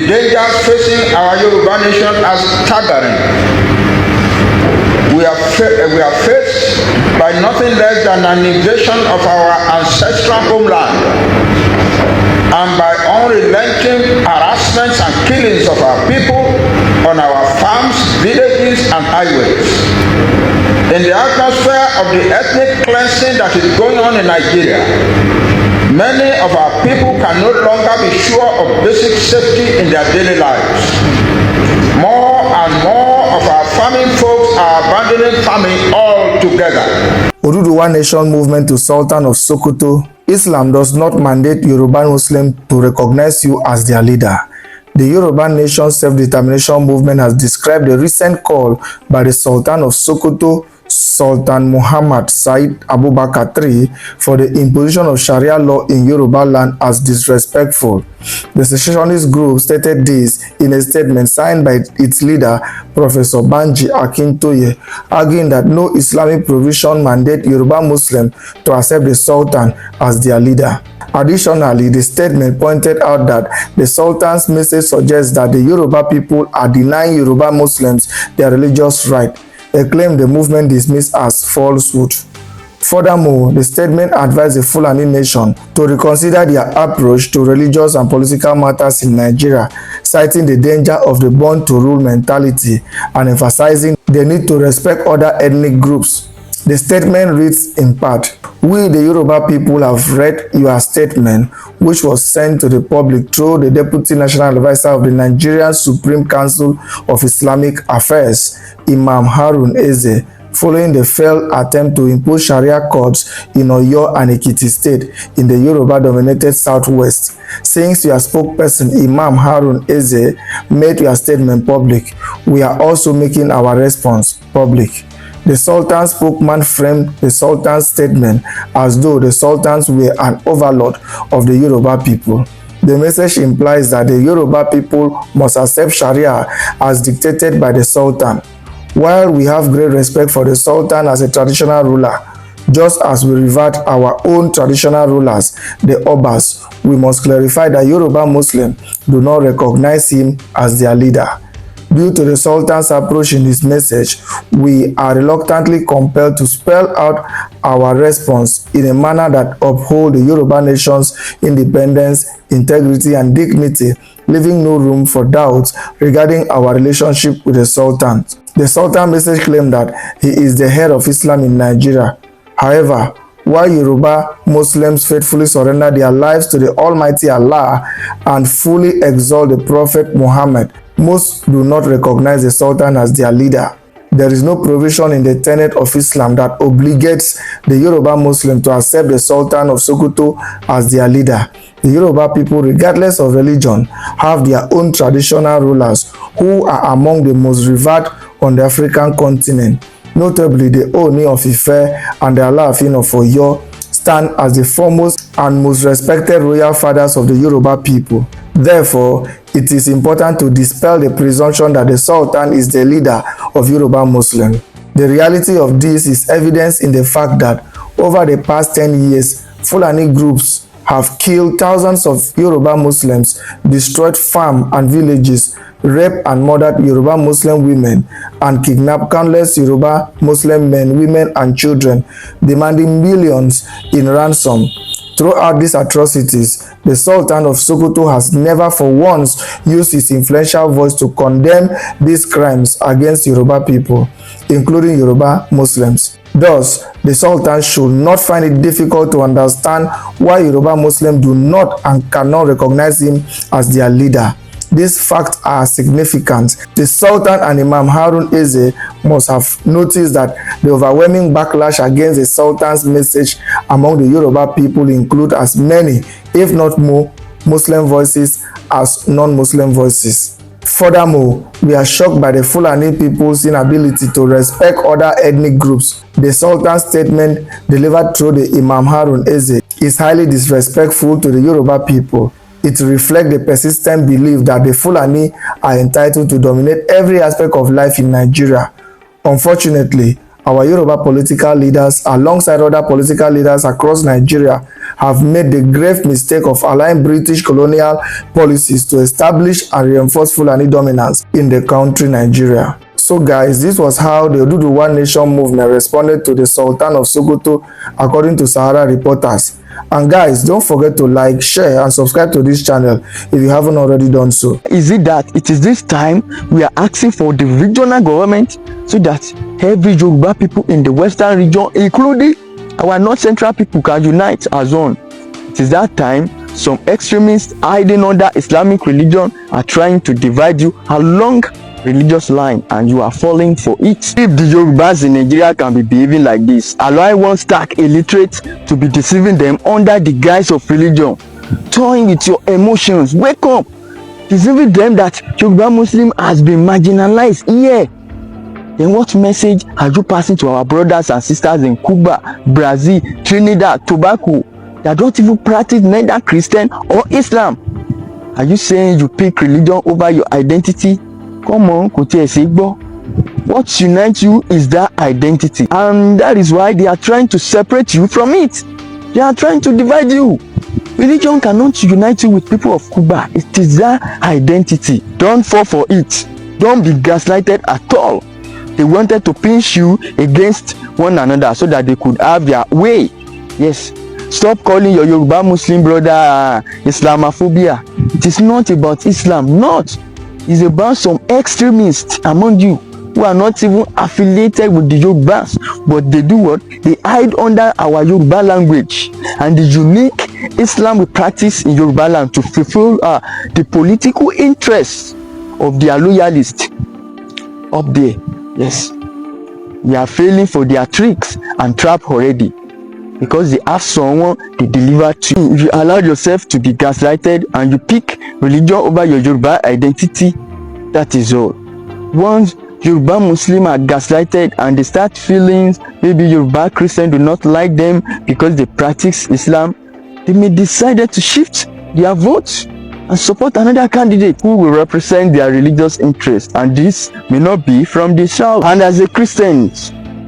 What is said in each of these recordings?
dangers facing our Yoruba nation are staggering. We are faced by nothing less than an invasion of our ancestral homeland and by unrelenting harassments and killings of our people on our farms, villages, and highways. In the atmosphere of the ethnic cleansing that is going on in Nigeria, many of our people can no longer be sure of basic safety in their daily lives. More and more of our farming folks are abandoning farming altogether. Oduduwa Nation Movement to Sultan of Sokoto. Islam does not mandate Yoruba Muslims to recognize you as their leader. The Yoruba Nation Self-Determination Movement has described the recent call by the Sultan of Sokoto, Sultan Muhammad Said Abubakar III, for the imposition of Sharia law in Yoruba land as disrespectful. The secessionist group stated this in a statement signed by its leader, Professor Banji Akintoye, arguing that no Islamic provision mandate Yoruba Muslims to accept the Sultan as their leader. Additionally, the statement pointed out that the Sultan's message suggests that the Yoruba people are denying Yoruba Muslims their religious right, a claim the movement dismissed as falsehood. Furthermore, the statement advised the Fulani nation to reconsider their approach to religious and political matters in Nigeria, citing the danger of the born-to-rule mentality and emphasizing the need to respect other ethnic groups. The statement reads in part, "We, the Yoruba people, have read your statement, which was sent to the public through the Deputy National Advisor of the Nigerian Supreme Council of Islamic Affairs, Imam Harun Eze, following the failed attempt to impose Sharia courts in Oyo and Ekiti State in the Yoruba-dominated Southwest. Since your spokesperson, Imam Harun Eze, made your statement public, we are also making our response public." The Sultan's spokesman framed the Sultan's statement as though the Sultans were an overlord of the Yoruba people. The message implies that the Yoruba people must accept Sharia as dictated by the Sultan. While we have great respect for the Sultan as a traditional ruler, just as we revere our own traditional rulers, the Obas, we must clarify that Yoruba Muslims do not recognize him as their leader. Due to the Sultan's approach in his message, we are reluctantly compelled to spell out our response in a manner that upholds the Yoruba nation's independence, integrity, and dignity, leaving no room for doubts regarding our relationship with the Sultan. The Sultan message claimed that he is the head of Islam in Nigeria. However, while Yoruba Muslims faithfully surrender their lives to the Almighty Allah and fully exalt the Prophet Muhammad, most do not recognize the Sultan as their leader. There is no provision in the tenet of Islam that obligates the Yoruba Muslim to accept the Sultan of Sokoto as their leader. The Yoruba people, regardless of religion, have their own traditional rulers who are among the most revered on the African continent. Notably, the Oni of Ife and the Alaafin of Oyo stand as the foremost and most respected royal fathers of the Yoruba people. Therefore, it is important to dispel the presumption that the Sultan is the leader of Yoruba Muslims. The reality of this is evidenced in the fact that over the past 10 years, Fulani groups have killed thousands of Yoruba Muslims, destroyed farms and villages, raped and murdered Yoruba Muslim women, and kidnapped countless Yoruba Muslim men, women, and children, demanding millions in ransom. Throughout these atrocities, the Sultan of Sokoto has never for once used his influential voice to condemn these crimes against Yoruba people, including Yoruba Muslims. Thus, the Sultan should not find it difficult to understand why Yoruba Muslims do not and cannot recognize him as their leader. These facts are significant. The Sultan and Imam Harun Eze must have noticed that the overwhelming backlash against the Sultan's message among the Yoruba people include as many, if not more, Muslim voices as non-Muslim voices. Furthermore, we are shocked by the Fulani people's inability to respect other ethnic groups. The Sultan's statement delivered through the Imam Harun Eze is highly disrespectful to the Yoruba people. It reflects the persistent belief that the Fulani are entitled to dominate every aspect of life in Nigeria. Unfortunately, our Yoruba political leaders, alongside other political leaders across Nigeria, have made the grave mistake of allowing British colonial policies to establish and reinforce Fulani dominance in the country Nigeria. So guys, this was how the Oduduwa Nation movement responded to the Sultan of Sokoto, according to Sahara reporters. And guys, don't forget to like, share and subscribe to this channel if you haven't already done so. Is it that it is this time we are asking for the regional government so that every Yoruba people in the western region, including our north central people, can unite as one? It is that time some extremists hiding under Islamic religion are trying to divide you along religious line, and you are falling for it. If the Yorubas in Nigeria can be behaving like this, allowing one stark illiterate to be deceiving them under the guise of religion, toying with your emotions, wake up, deceiving them that Yoruba Muslim has been marginalized here, then what message are you passing to our brothers and sisters in Cuba, Brazil, Trinidad, Tobago that don't even practice neither Christian or Islam? Are you saying you pick religion over your identity? Come on, kò tiẹ̀ ṣe gbọ́. What unites you is that identity, and that is why they are trying to separate you from it. They are trying to divide you. Religion cannot unite you with people of Cuba. It is that identity. Don't fall for it. Don't be gaslighted at all. They wanted to pinch you against one another so that they could have their way. Yes. Stop calling your Yoruba Muslim brother Islamophobia. It is not about Islam. Not. It's about some extremists among you who are not even affiliated with the Yorubas, but they do what? They hide under our Yoruba language and the unique Islam we practice in Yoruba land to fulfill the political interests of their loyalists up there. Yes, we are failing for their tricks and trap already, because they have someone they deliver to you. If you allow yourself to be gaslighted and you pick religion over your Yoruba identity, that is all. Once Yoruba Muslim are gaslighted and they start feeling maybe Yoruba Christian do not like them because they practice Islam, they may decide to shift their votes and support another candidate who will represent their religious interest, and this may not be from the south. And as a Christian,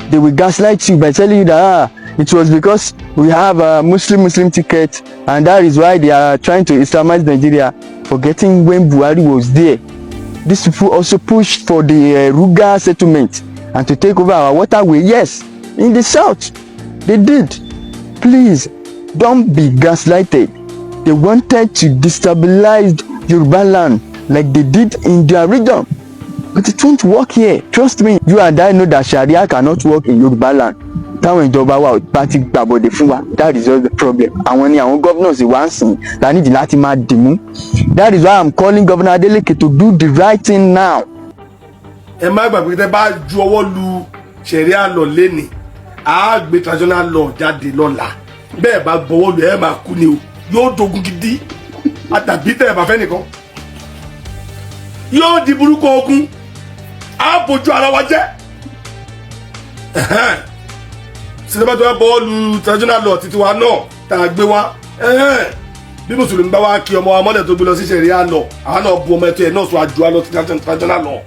they will gaslight you by telling you that it was because we have a Muslim ticket, and that is why they are trying to Islamize Nigeria, forgetting when Buhari was there. These people also pushed for the Ruga settlement and to take over our waterway. Yes, in the south, they did. Please, don't be gaslighted. They wanted to destabilize Yoruba land like they did in their region. But it won't work here. Trust me. You and I know that Sharia cannot work in Yoruba land. Táwọn ìjọba wa bá ti gbàbọ̀dé fún wa, that is all the problem. Àwọn ni àwọn governors wá ń sìn la nídìí láti máa dìmú. That is why I'm calling Governor Adeleke to do the right thing now. Ẹ má gbàgbé tẹ́ bá ju ọwọ́ lu Sharia law lẹ́nìí, a gbé traditional law jáde lọ́la. Bẹ́ẹ̀ bá gbọ́wọ́ lu ẹ máa kú ni o, yóò dogun gidi. Àtàbí tẹ́ ẹ bá fẹ́ nìkan. Yóò di burúkú ogun, a bójú ara wa jẹ́. Sinimá tó wá bọ́ọ̀lù traditional law títí wa náà tá a gbé wá. Bí Mùsùlùmí bá wá kí ọmọ wa mọ́lẹ̀ tó gbé lọ sí Sharia law, àwọn náà bu ọmọ ẹ̀tọ́ ẹ̀ náà sọ àjò wa lọ sí traditional law.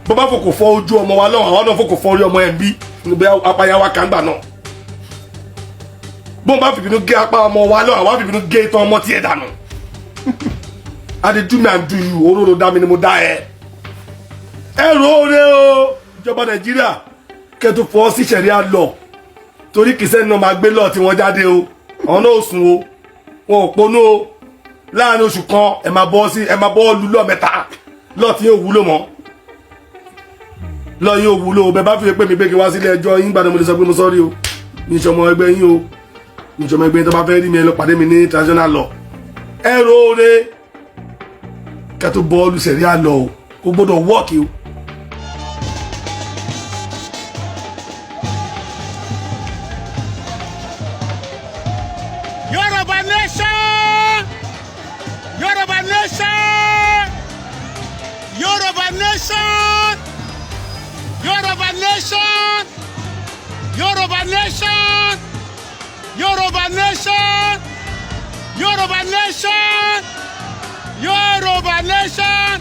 Bó bá fòkò fọ́ ojú ọmọ wa náà, àwọn náà fòkò fọ́ orí ọmọ ẹ̀ ń bí níbi apáyá wa kàńgbà náà. Bó bá fìbínú gé apá ọmọ wa náà, àwọn fìbínú gé itan ọmọ tiẹ̀ dànù. I dey do me and do you, oróró dá mi ni mo dá ẹ. Ẹ rò ó rẹ o, ìjọba Nàìjíríà kẹ́tù fọ́ sí Sharia law torí kìsẹ́ náà máa gbé lọ́ọ̀ tí wọ́n jáde o, àwọn náà ò sùn o, wọn ò ponú o, láàrin oṣù kan ẹ máa bọ́ lu lọ́ọ̀ mẹ́ta lọ́ọ̀ tí yóò wúlò mọ́, lọ́ọ̀ yóò wúlò o. Bẹ́ẹ̀ bá fi pé mi pé kí wá sílé ẹjọ́ yín gbàdọ̀ mo lè sọ pé mo sọ́rí o, ní ìṣọmọ ẹgbẹ́ yín o, ní ìṣọmọ ẹgbẹ́ yín tó bá fẹ́ rí mi ẹ lọ pàdé mi ní traditional law. Ẹ rò ó rẹ kẹ́tù bọ́ọ̀lù Sharia law o, kò gbọ́dọ̀ wọ́ọ̀kì o. Yoruba nation! Yoruba nation! Yoruba nation! Yoruba nation! Yoruba nation! Yoruba nation! Yoruba nation! Yoruba nation!